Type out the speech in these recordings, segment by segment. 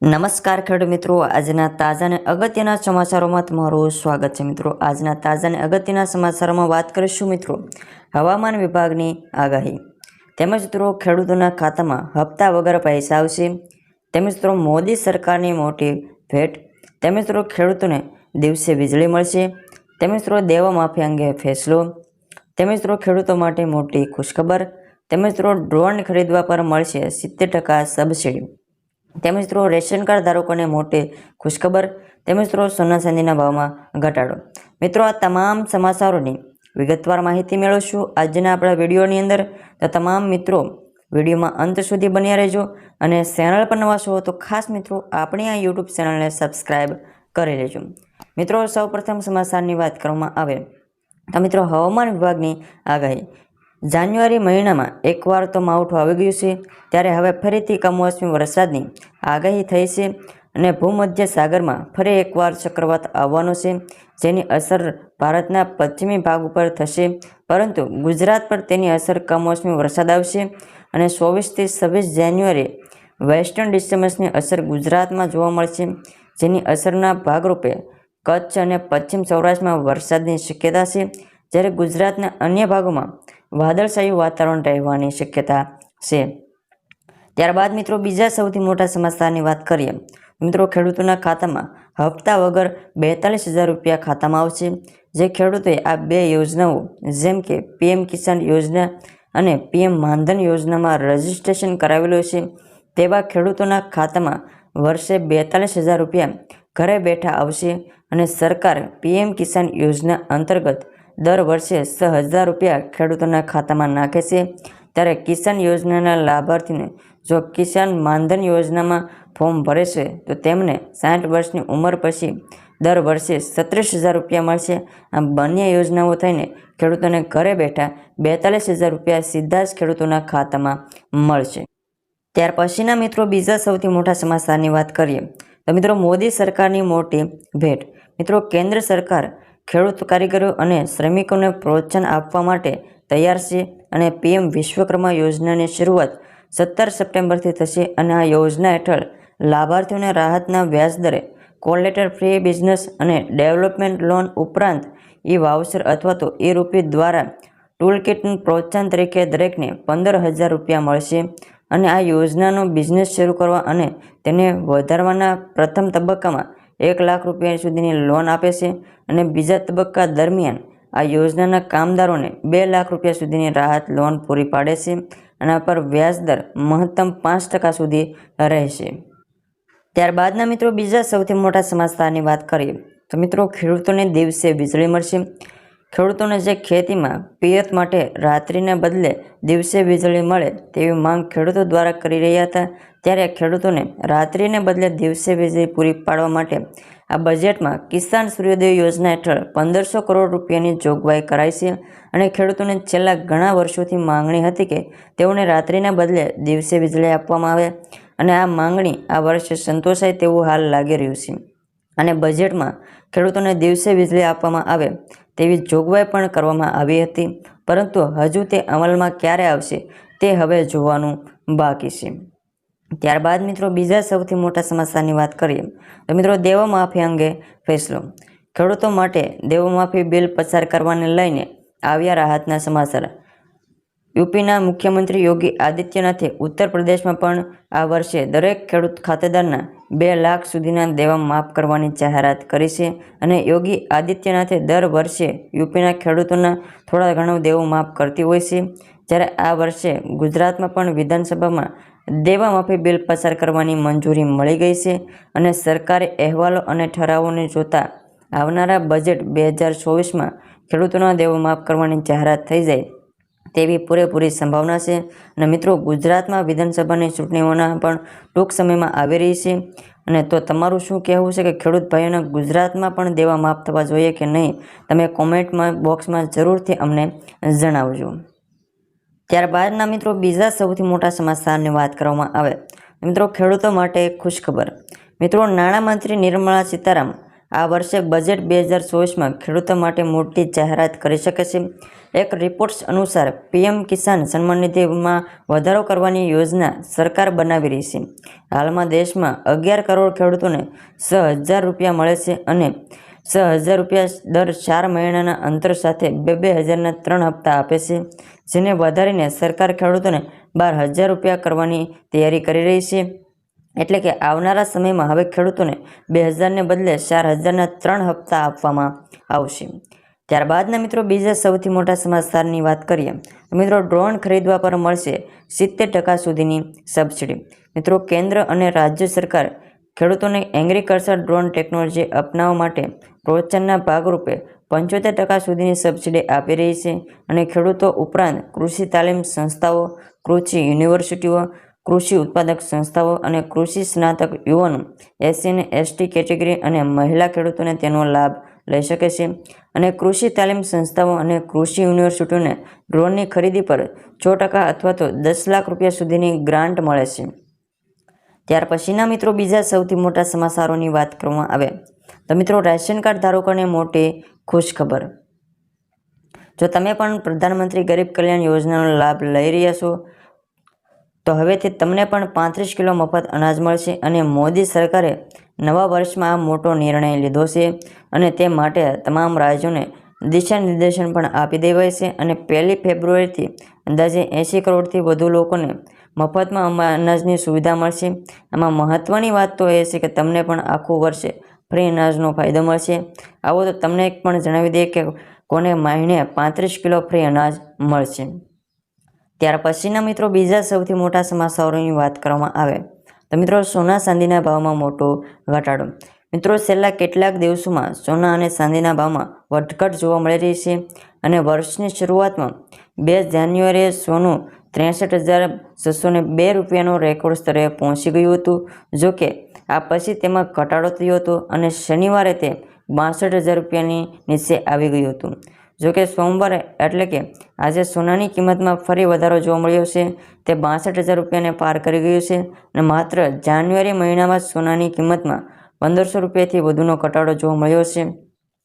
નમસ્કાર ખેડૂત મિત્રો, આજના તાજા અને અગત્યના સમાચારોમાં તમારું સ્વાગત છે મિત્રો। આજના તાજા અને અગત્યના સમાચારોમાં વાત કરીશું મિત્રો હવામાન વિભાગની આગાહી તેમજ મિત્રો ખેડૂતોના ખાતામાં હપ્તા વગર પૈસા આવશે, તેમજ મિત્રો મોદી સરકારની મોટી ભેટ, તેમજ મિત્રો ખેડૂતોને દિવસે વીજળી મળશે, તેમજ મિત્રો દેવા માફી અંગે ફેસલો, તેમજ મિત્રો ખેડૂતો માટે મોટી ખુશખબર, તેમજ મિત્રો ડ્રોન ખરીદવા પર મળશે 70% સબસિડી, તેમજ મિત્રો રેશન કાર્ડ ધારકોને મોટી ખુશખબર, તેમજ મિત્રો સોના ચાંદીના ભાવમાં ઘટાડો। મિત્રો આ તમામ સમાચારોની વિગતવાર માહિતી મેળવશું આજના આપણા વિડીયોની અંદર। તો તમામ મિત્રો વિડીયોમાં અંત સુધી બન્યા રહેજો અને ચેનલ પર નવા છો તો ખાસ મિત્રો આપણી આ યુટ્યુબ ચેનલને સબસ્ક્રાઈબ કરી લેજો। મિત્રો સૌપ્રથમ સમાચારની વાત કરવામાં આવે તો મિત્રો હવામાન વિભાગની આગાહી જાન્યુઆરી મહિનામાં એકવાર તો માવઠું આવી ગયું છે, ત્યારે હવે ફરીથી કમોસમી વરસાદની આગાહી થઈ છે અને ભૂમધ્ય સાગરમાં ફરી એકવાર ચક્રવાત આવવાનો છે, જેની અસર ભારતના પશ્ચિમી ભાગ ઉપર થશે, પરંતુ ગુજરાત પર તેની અસર કમોસમી વરસાદ આવશે અને 24થી 26 જાન્યુઆરી વેસ્ટર્ન ડિસ્ટર્બન્સની અસર ગુજરાતમાં જોવા મળશે, જેની અસરના ભાગરૂપે કચ્છ અને પશ્ચિમ સૌરાષ્ટ્રમાં વરસાદની શક્યતા છે, જ્યારે ગુજરાતના અન્ય ભાગોમાં વાદળછાયું વાતાવરણ રહેવાની શક્યતા છે। ત્યારબાદ મિત્રો બીજા સૌથી મોટા સમાચારની વાત કરીએ મિત્રો ખેડૂતોના ખાતામાં હપ્તા વગર 42,000 રૂપિયા ખાતામાં આવશે। જે ખેડૂતોએ આ બે યોજનાઓ જેમ કે પીએમ કિસાન યોજના અને પીએમ માનધન યોજનામાં રજીસ્ટ્રેશન કરાવેલું છે તેવા ખેડૂતોના ખાતામાં વર્ષે 42,000 રૂપિયા ઘરે બેઠા આવશે અને સરકાર પીએમ કિસાન યોજના અંતર્ગત દર વર્ષે 6,000 રૂપિયા ખેડૂતોના ખાતામાં નાખે છે, ત્યારે કિસાન યોજનાના લાભાર્થીને જો કિસાન માનધન યોજનામાં ફોર્મ ભરે છે તો તેમને 60 વર્ષની ઉંમર પછી દર વર્ષે 37,000 રૂપિયા મળશે। આ બંને યોજનાઓ થઈને ખેડૂતોને ઘરે બેઠા 42,000 રૂપિયા સીધા જ ખેડૂતોના ખાતામાં મળશે। ત્યાર પછીના મિત્રો બીજા સૌથી મોટા સમાચારની વાત કરીએ તો મિત્રો મોદી સરકારની મોટી ભેટ। મિત્રો કેન્દ્ર સરકાર ખેડૂત કારીગરો અને શ્રમિકોને પ્રોત્સાહન આપવા માટે તૈયાર છે અને પીએમ વિશ્વકર્મા યોજનાની શરૂઆત 17 સપ્ટેમ્બરથી થશે અને આ યોજના હેઠળ લાભાર્થીઓને રાહતના વ્યાજદરે કોલ લેટર ફ્રી બિઝનેસ અને ડેવલપમેન્ટ લોન ઉપરાંત ઈ વાઉચર અથવા તો ઈ રૂપી દ્વારા ટૂલ કિટનું પ્રોત્સાહન તરીકે દરેકને 15,000 રૂપિયા મળશે અને આ યોજનાનો બિઝનેસ શરૂ કરવા અને તેને વધારવાના પ્રથમ તબક્કામાં 1 લાખ રૂપિયા સુધીની લોન આપે છે અને બીજા તબક્કા દરમિયાન આ યોજનાના કામદારોને 2 લાખ રૂપિયા સુધીની રાહત લોન પૂરી પાડે છે અને આ પર વ્યાજદર મહત્તમ 5% સુધી રહેશે। ત્યારબાદના મિત્રો બીજા સૌથી મોટા સમાચારની વાત કરીએ તો મિત્રો ખેડૂતોને દિવસે વીજળી મળશે। ખેડૂતોને જે ખેતીમાં પિયત માટે રાત્રિને બદલે દિવસે વીજળી મળે તેવી માંગ ખેડૂતો દ્વારા કરી રહ્યા હતા, ત્યારે ખેડૂતોને રાત્રિને બદલે દિવસે વીજળી પૂરી પાડવા માટે આ બજેટમાં કિસાન સૂર્યોદય યોજના હેઠળ 1,500 કરોડ રૂપિયાની જોગવાઈ કરાઈ છે અને ખેડૂતોને છેલ્લા ઘણા વર્ષોથી માંગણી હતી કે તેઓને રાત્રિને બદલે દિવસે વીજળી આપવામાં આવે અને આ માંગણી આ વર્ષે સંતોષાય તેવું હાલ લાગી રહ્યું છે અને બજેટમાં ખેડૂતોને દિવસે વીજળી આપવામાં આવે તેવી જોગવાઈ પણ કરવામાં આવી હતી, પરંતુ હજુ તે અમલમાં ક્યારે આવશે તે હવે જોવાનું બાકી છે। ત્યારબાદ મિત્રો બીજા સૌથી મોટા સમાચારની વાત કરીએ તો મિત્રો દેવા માફી અંગે ફેસલો। ખેડૂતો માટે દેવા માફી બિલ પસાર કરવાને લઈને આવ્યા રાહતના સમાચાર। યુપીના મુખ્યમંત્રી યોગી આદિત્યનાથે ઉત્તર પ્રદેશમાં પણ આ વર્ષે દરેક ખેડૂત ખાતેદારના 2 લાખ સુધીના દેવા માફ કરવાની જાહેરાત કરી છે અને યોગી આદિત્યનાથે દર વર્ષે યુપીના ખેડૂતોના થોડા ઘણું દેવું માફ કરતી હોય છે, જ્યારે આ વર્ષે ગુજરાતમાં પણ વિધાનસભામાં દેવા માફી બિલ પસાર કરવાની મંજૂરી મળી ગઈ છે અને સરકારે અહેવાલો અને ઠરાવોને જોતા આવનારા બજેટ 2024માં ખેડૂતોના દેવું માફ કરવાની જાહેરાત થઈ જાય તેવી પૂરેપૂરી સંભાવના છે અને મિત્રો ગુજરાતમાં વિધાનસભાની ચૂંટણીઓના પણ ટૂંક સમયમાં આવી રહી છે અને તો તમારું શું કહેવું છે કે ખેડૂત ભાઈઓના ગુજરાતમાં પણ દેવા માફ થવા જોઈએ કે નહીં, તમે કોમેન્ટમાં બોક્સમાં જરૂરથી અમને જણાવજો। ત્યારબાદના મિત્રો બીજા સૌથી મોટા સમાચારની વાત કરવામાં આવે મિત્રો ખેડૂતો માટે ખુશખબર। મિત્રો નાણામંત્રી નિર્મલા સીતારામન આ વર્ષે બજેટ 2024માં ખેડૂતો માટે મોટી જાહેરાત કરી શકે છે। એક રિપોર્ટ્સ અનુસાર પીએમ કિસાન સન્માન નિધિમાં વધારો કરવાની યોજના સરકાર બનાવી રહી છે। હાલમાં દેશમાં 11 કરોડ ખેડૂતોને 6,000 રૂપિયા મળે છે અને 6,000 રૂપિયા દર 4 મહિનાના અંતર સાથે 2,000ના 3 હપ્તા આપે છે, જેને વધારીને સરકાર ખેડૂતોને 12,000 રૂપિયા કરવાની તૈયારી કરી રહી છે। એટલે કે આવનારા સમયમાં હવે ખેડૂતોને 2,000ને બદલે 4,000ના 3 હપ્તા આપવામાં આવશે। ત્યારબાદના મિત્રો બીજા સૌથી મોટા સમાચારની વાત કરીએ તો મિત્રો ડ્રોન ખરીદવા પર મળશે 70% સુધીની સબસિડી। મિત્રો કેન્દ્ર અને રાજ્ય સરકાર ખેડૂતોને એગ્રીકલ્ચર ડ્રોન ટેકનોલોજી અપનાવવા માટે પ્રોત્સાહનના ભાગરૂપે 75% સુધીની સબસિડી આપી રહી છે અને ખેડૂતો ઉપરાંત કૃષિ તાલીમ સંસ્થાઓ, કૃષિ યુનિવર્સિટીઓ, કૃષિ ઉત્પાદક સંસ્થાઓ અને કૃષિ સ્નાતક યુવાનો, એસસી અને એસટી કેટેગરી અને મહિલા ખેડૂતોને તેનો લાભ લઈ શકે છે અને કૃષિ તાલીમ સંસ્થાઓ અને કૃષિ યુનિવર્સિટીઓને ડ્રોનની ખરીદી પર 6% અથવા તો 10 લાખ રૂપિયા સુધીની ગ્રાન્ટ મળે છે। ત્યાર પછીના મિત્રો બીજા સૌથી મોટા સમાચારોની વાત કરવામાં આવે તો મિત્રો રાશન કાર્ડ ધારકોને મોટી ખુશખબર। જો તમે પણ પ્રધાનમંત્રી ગરીબ કલ્યાણ યોજનાનો લાભ લઈ રહ્યા છો તો હવેથી તમને પણ 35 કિલો મફત અનાજ મળશે અને મોદી સરકારે નવા વર્ષમાં આ મોટો નિર્ણય લીધો છે અને તે માટે તમામ રાજ્યોને દિશા નિર્દેશન પણ આપી દેવાય છે અને 1 ફેબ્રુઆરીથી અંદાજે 80 કરોડથી વધુ લોકોને મફતમાં અનાજની સુવિધા મળશે। આમાં મહત્વની વાત તો એ છે કે તમને પણ આખું વર્ષે ફ્રી અનાજનો ફાયદો મળશે। આવો તો તમને પણ જણાવી દઈએ કે કોને મહિને 35 કિલો ફ્રી અનાજ મળશે। ત્યાર પછીના મિત્રો બીજા સૌથી મોટા સમાચારોની વાત કરવામાં આવે તો મિત્રો સોના ચાંદીના ભાવમાં મોટો ઘટાડો। મિત્રો છેલ્લા કેટલાક દિવસોમાં સોના અને ચાંદીના ભાવમાં વધઘટ જોવા મળી રહી છે અને વર્ષની શરૂઆતમાં 2 જાન્યુઆરીએ સોનું 63,602 રૂપિયાનો રેકોર્ડ સ્તરે પહોંચી ગયું હતું। જોકે આ પછી તેમાં ઘટાડો થયો હતો અને શનિવારે તે 62,000 રૂપિયાની નીચે આવી ગયું હતું। જોકે સોમવારે એટલે કે આજે સોનાની કિંમતમાં ફરી વધારો જોવા મળ્યો છે, તે 62,000 રૂપિયાને પાર કરી ગયું છે અને માત્ર જાન્યુઆરી મહિનામાં સોનાની કિંમતમાં 1,500 રૂપિયાથી વધુનો ઘટાડો જોવા મળ્યો છે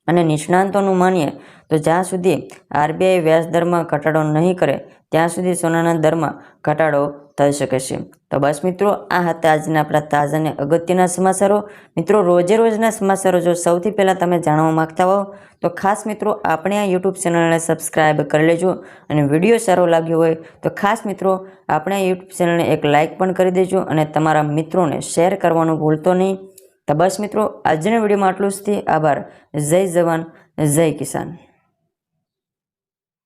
અને નિષ્ણાંતોનું માનીએ તો જ્યાં સુધી આરબીઆઈ વ્યાજ દરમાં ઘટાડો નહીં કરે ત્યાં સુધી સોનાના દરમાં ઘટાડો થઈ શકે છે। તો બસ મિત્રો આ હતા આજના આપણા તાજા અને અગત્યના સમાચારો। મિત્રો રોજે રોજના સમાચારો જો સૌથી પહેલાં તમે જાણવા માગતા હો તો ખાસ મિત્રો આપણે આ યુટ્યુબ ચેનલને સબસ્ક્રાઈબ કરી લેજો અને વિડીયો સારો લાગ્યો હોય તો ખાસ મિત્રો આપણે આ યુટ્યુબ ચેનલને એક લાઇક પણ કરી દેજો અને તમારા મિત્રોને શેર કરવાનું ભૂલતો નહીં। તો બસ મિત્રો આજના વિડીયોમાં આટલું જ. આભાર. જય જવાન, જય કિસાન.